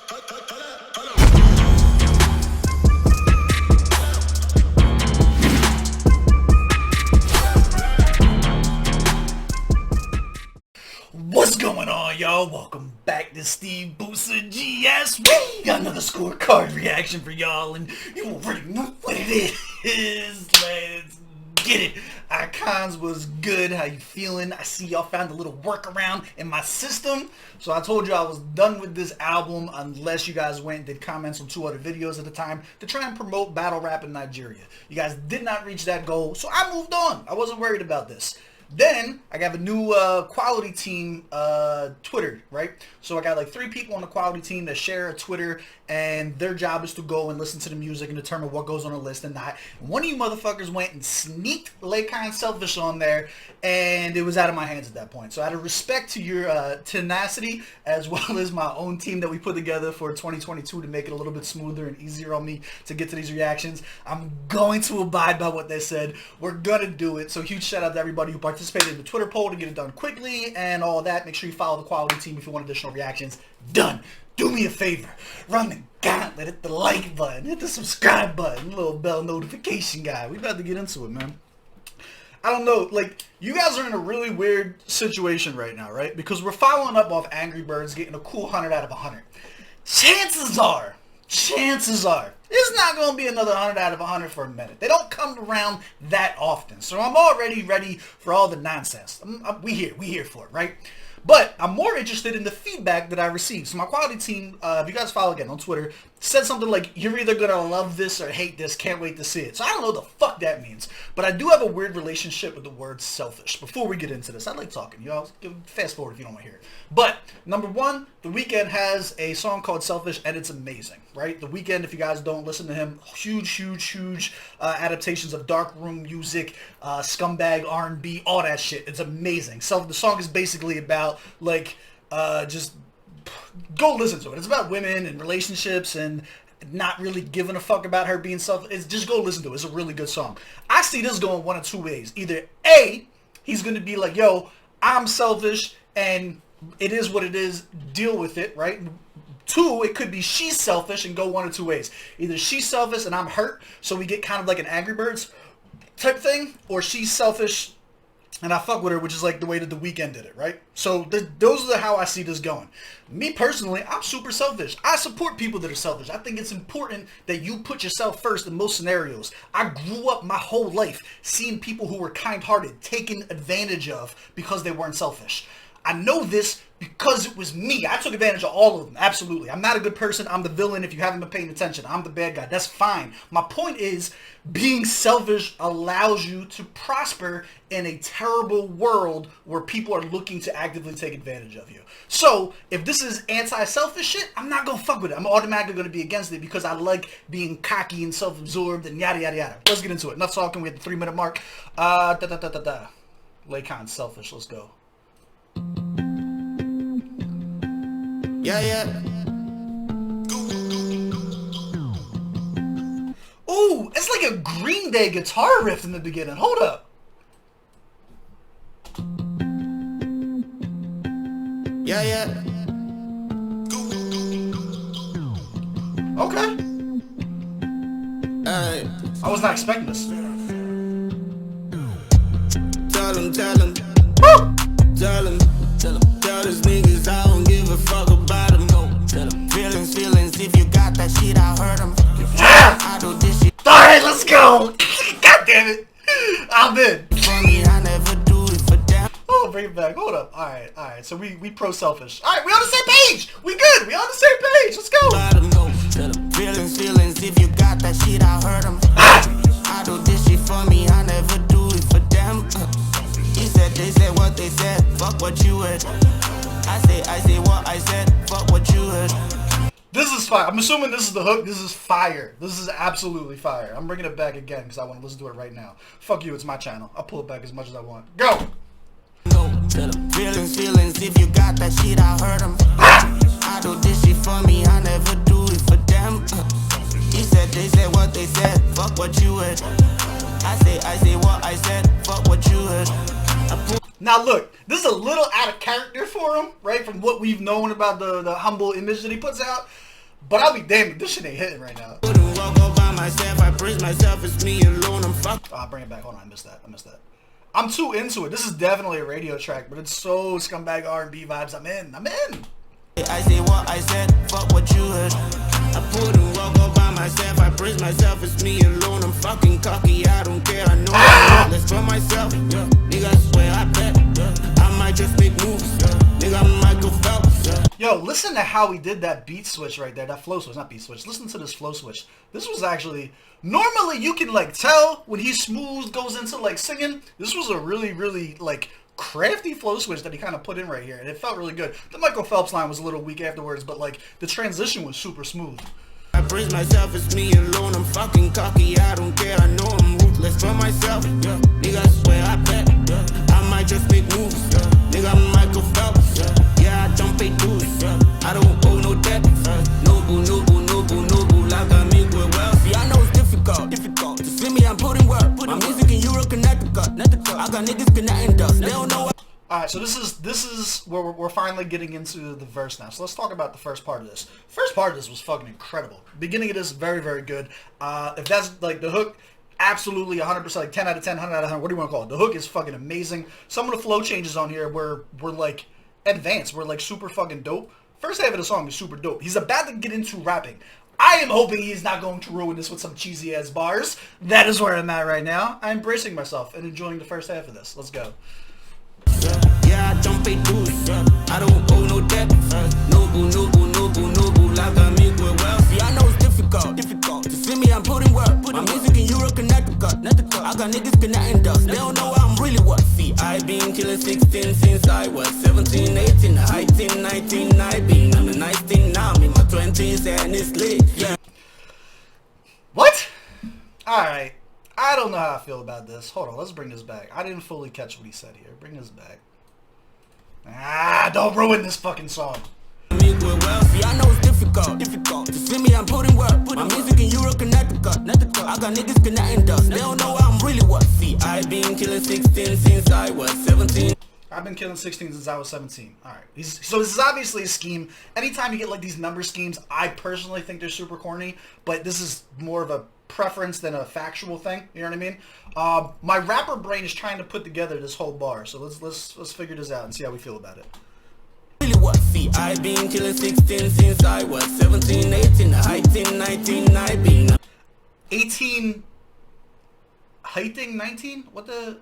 What's going on, y'all? Welcome back to SteveBussaGS. We got another scorecard reaction for y'all, and you already know what it is. Let's get it. Icons was good. How you feeling? I see y'all found a little workaround in my system. So I told you I was done with this album unless you guys went and did comments on 2 other videos at the time to try and promote battle rap in Nigeria. You guys did not reach that goal, so I moved on. I wasn't worried about this. Then I got a new quality team Twitter, right? So I got like 3 people on the quality team that share a Twitter, and their job is to go and listen to the music and determine what goes on the list and not. One of you motherfuckers went and sneaked Laycon Selfish on there, and it was out of my hands at that point. So out of respect to your tenacity, as well as my own team that we put together for 2022 to make it a little bit smoother and easier on me to get to these reactions, I'm going to abide by what they said. We're gonna do it. So huge shout out to everybody who participated in the Twitter poll to get it done quickly and all that. Make sure you follow the quality team if you want additional reactions. Done. Do me a favor. Run the gauntlet. Hit the like button. Hit the subscribe button. Little bell notification guy. We about to get into it, man. I don't know, like, you guys are in a really weird situation right now, right? Because we're following up off Angry Birds getting a cool 100 out of 100. Chances are, it's not going to be another 100 out of 100 for a minute. They don't come around that often. So I'm already ready for all the nonsense. We here for it, right? But I'm more interested in the feedback that I received. So my quality team, if you guys follow again on Twitter, said something like, you're either going to love this or hate this, can't wait to see it. So I don't know what the fuck that means. But I do have a weird relationship with the word selfish. Before we get into this, I like talking. Y'all fast forward if you don't want to hear it. But number 1, The Weeknd has a song called Selfish, and it's amazing, right? The Weeknd, if you guys don't listen to him, huge adaptations of darkroom music, scumbag R&B, all that shit. It's amazing. So the song is basically about like just go listen to it. It's about women and relationships and not really giving a fuck about her being selfish. It's just go listen to it. It's a really good song. I see this going one of 2 ways. Either A, he's gonna be like, yo, I'm selfish and it is what it is, deal with it, right? 2, it could be she's selfish and go one of 2 ways. Either she's selfish and I'm hurt, so we get kind of like an Angry Birds type thing, or she's selfish and I fuck with her, which is like the way that The Weeknd did it, right? So those are how I see this going. Me personally, I'm super selfish. I support people that are selfish. I think it's important that you put yourself first in most scenarios. I grew up my whole life seeing people who were kind-hearted taken advantage of because they weren't selfish. I know this because it was me. I took advantage of all of them. Absolutely. I'm not a good person. I'm the villain if you haven't been paying attention. I'm the bad guy. That's fine. My point is, being selfish allows you to prosper in a terrible world where people are looking to actively take advantage of you. So, if this is anti-selfish shit, I'm not going to fuck with it. I'm automatically going to be against it because I like being cocky and self-absorbed and yada, yada, yada. Let's get into it. Enough talking. We at the 3-minute mark. Laycon Selfish. Let's go. Yeah. Ooh, it's like a Green Day guitar riff in the beginning. Hold up. Yeah. Okay. I was not expecting this. Tell him. Tell these niggas I don't give a fuck about them. Tell them. Feelings, if you got that shit, I heard them. Yeah. I do this shit. Alright, let's go. God damn it. I'm in. For me, I never do it for them. Oh, bring it back. Hold up. Alright. So we pro-selfish. Alright, we on the same page. We good. We on the same page. Let's go. Tell them. Feelings, if you got that shit, I heard them. I do this shit for me, I never do it for them. They said what they said, fuck what you heard. I say what I said, fuck what you heard. This is fire. I'm assuming this is the hook. This is fire. This is absolutely fire. I'm bringing it back again because I want to listen to it right now. Fuck you, it's my channel. I'll pull it back as much as I want. Go! Feelings, if you got that shit, I heard them. I do this shit for me, I never do it for them. They said what they said, fuck what you heard. I say what I said, fuck what you heard. Now look, this is a little out of character for him, right? From what we've known about the humble image that he puts out. But I'll be damned if this shit ain't hitting right now. Couldn't walk all by myself, I praise myself, it's me alone, I'm fucked. Oh, bring it back. Hold on, I missed that. I'm too into it. This is definitely a radio track, but it's so scumbag R&B vibes. I'm in. I say what I said, fuck what you heard. I couldn't walk all by myself, I praise myself, it's me alone, I'm fucking cocky, I don't care, I know I'm reckless for myself, yeah. Nigga, I swear I bet, yeah. I might just make moves, yeah. Nigga, I'm Michael Phelps, yeah. Yo, listen to how he did that beat switch right there. That flow switch, not beat switch. Listen to this flow switch. This was actually... Normally, you can, like, tell when he smooth goes into, like, singing. This was a really, really, like, crafty flow switch that he kind of put in right here. And it felt really good. The Michael Phelps line was a little weak afterwards, but, like, the transition was super smooth. I praise myself, it's me alone, I'm fucking cocky, I don't care, I know I'm ruthless for myself, yeah. Nigga, I swear I bet, yeah. I might just make moves, yeah. Nigga, I'm Michael Phelps, yeah. I don't pay dues, yeah. I don't owe no debt, noble, like I make with wealth. See, I know it's difficult, to see me, I'm putting work, my music in Europe, Connecticut, I got niggas connecting dust, they don't know what. Alright, so this is where we're finally getting into the verse now. So let's talk about the first part of this. First part of this was fucking incredible. Beginning of this, very, very good. If that's, like, the hook, absolutely 100%, like, 10 out of 10, 100 out of 100, what do you want to call it? The hook is fucking amazing. Some of the flow changes on here were like, advanced, were, like, super fucking dope. First half of the song is super dope. He's about to get into rapping. I am hoping he's not going to ruin this with some cheesy-ass bars. That is where I'm at right now. I'm bracing myself and enjoying the first half of this. Let's go. Yeah, I don't pay dues, I don't owe no debt, noble, like I make with wealth. See, I know it's difficult, to see me, I'm putting work, my music in Europe, Connecticut, I got niggas connecting dust, they don't know what I'm really worth. See, I been killing 16 since I was 17, 18, 18, 19, I been on the nice thing now, I'm in my 20s and it's lit, yeah. What? Alright. I don't know how I feel about this. Hold on, let's bring this back. I didn't fully catch what he said here. Bring this back. Don't ruin this fucking song. See, I know it's difficult, to see me, I'm putting work, my music in Europe, Connecticut, I got niggas connecting dust, they don't know what I'm really worth. See, I've been killing 16 since I was 17. I've been killing 16 since I was 17. Alright. So this is obviously a scheme. Anytime you get like these number schemes, I personally think they're super corny, but this is more of a preference than a factual thing. You know what I mean? My rapper brain is trying to put together this whole bar, so let's figure this out and see how we feel about it. Really what? See, I've been killing 16 since I was 17, 18, 19, 19, I've been 18 heighting 19? What the?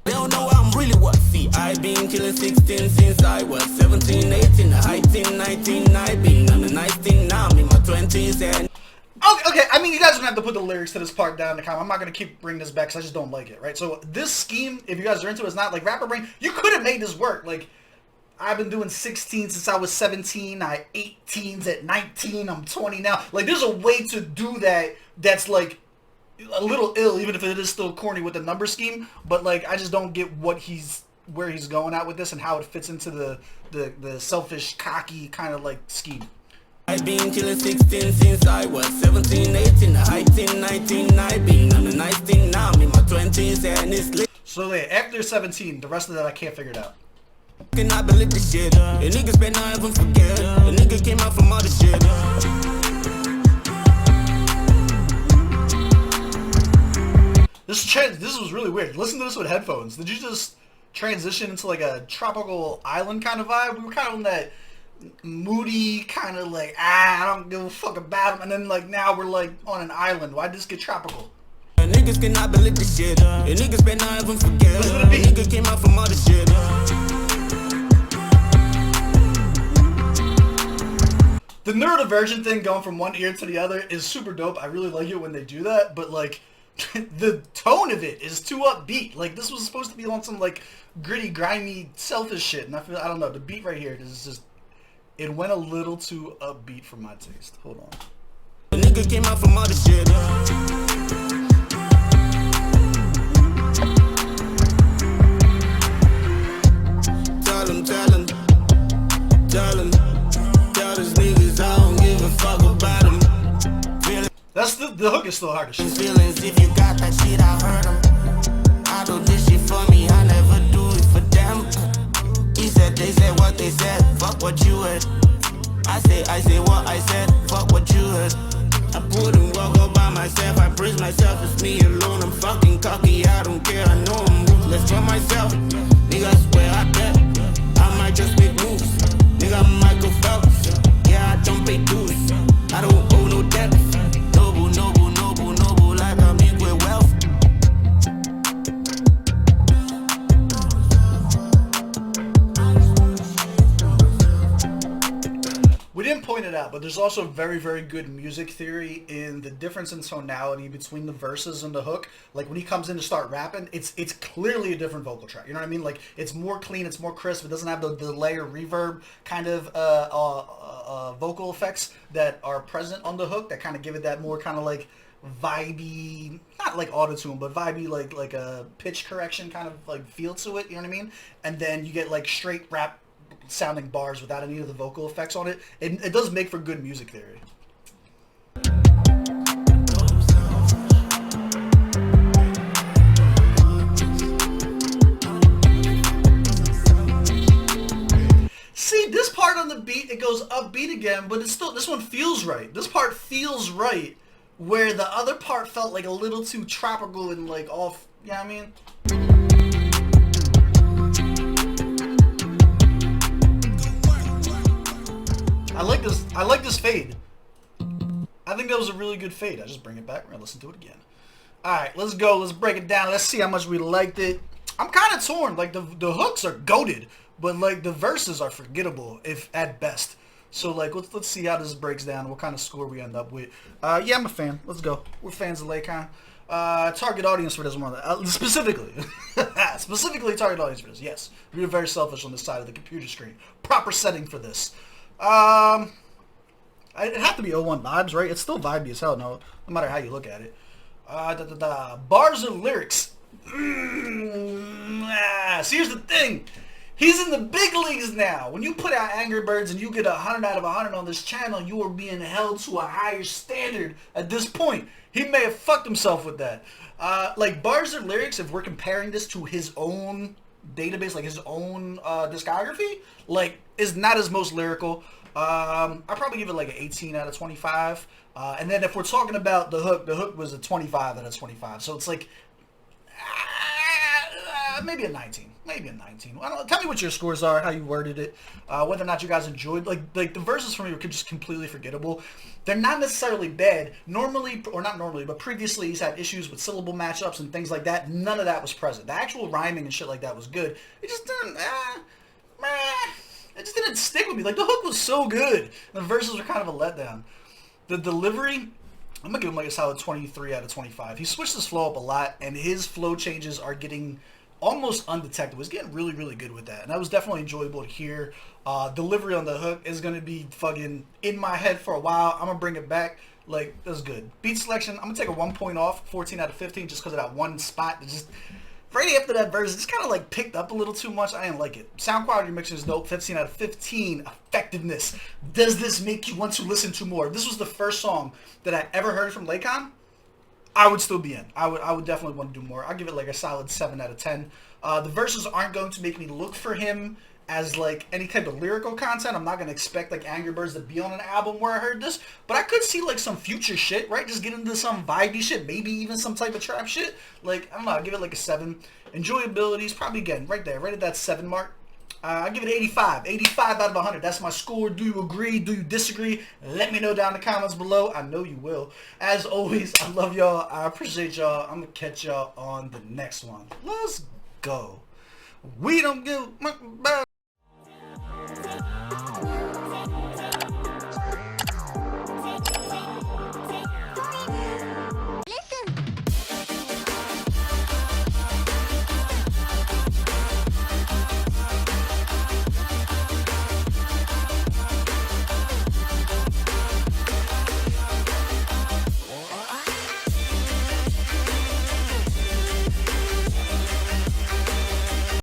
They don't know I'm really what. See, I've been killing 16 since I was 17, 18, 19, 19, I've been on the nice thing now, I'm in my 20s and... Okay, I mean, you guys don't have to put the lyrics to this part down in the comment. I'm not going to keep bringing this back because I just don't like it, right? So this scheme, if you guys are into it, it's not like rapper brain. You could have made this work. Like, I've been doing 16 since I was 17. I 18s at 19. I'm 20 now. Like, there's a way to do that that's, like, a little ill, even if it is still corny with the number scheme. But, like, I just don't get where he's going at with this and how it fits into the selfish, cocky kind of, like, scheme. I've been killing 16 since I was 17, 18, 19, 19, I've been on the nice thing now, I'm in my 20s and it's lit. So yeah, after 17, the rest of that I can't figure it out. Cannot believe this shit, the niggas better not even forget, the nigga came out from all the shit. This was really weird. Listen to this with headphones. Did you just transition into like a tropical island kind of vibe? We were kind of on that moody kind of like, I don't give a fuck about him, and then like now we're like on an island. Why did this get tropical? Niggas cannot believe this shit, niggas better not even forget, nigga came out from all the shit. The neurodivergent thing going from one ear to the other is super dope. I really like it when they do that, but like the tone of it is too upbeat. Like this was supposed to be on some like gritty, grimy, selfish shit, and I don't know, the beat right here is just, it went a little too upbeat for my taste. Hold on. The nigga came out from all the shit. Tell these niggas I don't give a fuck about them. That's the hook is still hard as shit. Feelings, if you got that shit, I heard them. I do this shit for me, I never do it for them. He said, they said what they said, fuck what you heard. I say what I said, fuck what you heard. I wouldn't walk all by myself, I praise myself, it's me alone. I'm fucking cocky, I don't care, I know I'm ruthless for myself. Nigga, I swear I bet, I might just make moves. Nigga, I'm Michael Phelps, yeah, I don't pay dues. I don't owe no debt. Noble, noble, noble, noble, like I'm equal wealth. We didn't point it out, but there's also very, very good music theory in the difference in tonality between the verses and the hook. Like when he comes in to start rapping, it's clearly a different vocal track. You know what I mean? Like it's more clean, it's more crisp. It doesn't have the delay or reverb kind of vocal effects that are present on the hook that kind of give it that more kind of like vibey, not like auto-tune, but vibey like a pitch correction kind of like feel to it. You know what I mean? And then you get like straight rap sounding bars without any of the vocal effects on it. It does make for good music theory. See, this part on the beat, it goes upbeat again, but it's still, this one feels right. This part feels right, where the other part felt like a little too tropical and like off, you know what I mean? I like this fade. I think that was a really good fade. I just bring it back. We're gonna listen to it again. Alright, let's go. Let's break it down. Let's see how much we liked it. I'm kind of torn. Like the hooks are goated, but like the verses are forgettable, if at best. So like let's see how this breaks down, what kind of score we end up with. Yeah, I'm a fan. Let's go. We're fans of Laycon. Target audience for this one. Specifically. Specifically target audience for this. Yes. We're very selfish on this side of the computer screen. Proper setting for this. It'd have to be 01 vibes, right? It's still vibey as hell, no matter how you look at it. Bars or lyrics? So here's the thing. He's in the big leagues now. When you put out Angry Birds and you get 100 out of 100 on this channel, you are being held to a higher standard at this point. He may have fucked himself with that. Like bars or lyrics, if we're comparing this to his own database, like his own discography, like is not his most lyrical. I'd probably give it like an 18 out of 25. And then if we're talking about the hook was a 25 out of 25. So it's like maybe a 19. Maybe a 19. I don't know. Tell me what your scores are, how you worded it, whether or not you guys enjoyed. Like the verses for me were just completely forgettable. They're not necessarily bad. Normally, or not normally, but previously he's had issues with syllable matchups and things like that. None of that was present. The actual rhyming and shit like that was good. It just didn't, it just didn't stick with me. Like the hook was so good. The verses were kind of a letdown. The delivery, I'm going to give him like a solid 23 out of 25. He switched his flow up a lot, and his flow changes are getting almost undetectable. He's getting really, really good with that. And that was definitely enjoyable to hear. Delivery on the hook is going to be fucking in my head for a while. I'm going to bring it back. Like, that was good. Beat selection, I'm going to take a 1 point off, 14 out of 15, just because of that one spot that just, right after that verse, it just kind of like picked up a little too much. I didn't like it. Sound quality mixing is dope, 15 out of 15. Effectiveness. Does this make you want to listen to more? If this was the first song that I ever heard from Laycon, I would still be in. I would definitely want to do more. I'll give it like a solid 7 out of 10. The verses aren't going to make me look for him as like any type of lyrical content. I'm not going to expect like Angry Birds to be on an album where I heard this, but I could see like some future shit, right? Just get into some vibey shit, maybe even some type of trap shit. Like, I don't know, I'll give it like a 7. Enjoyability is probably, again, right there, right at that 7 mark. I'll give it 85. 85 out of 100. That's my score. Do you agree? Do you disagree? Let me know down in the comments below. I know you will. As always, I love y'all. I appreciate y'all. I'm going to catch y'all on the next one. Let's go. We don't give...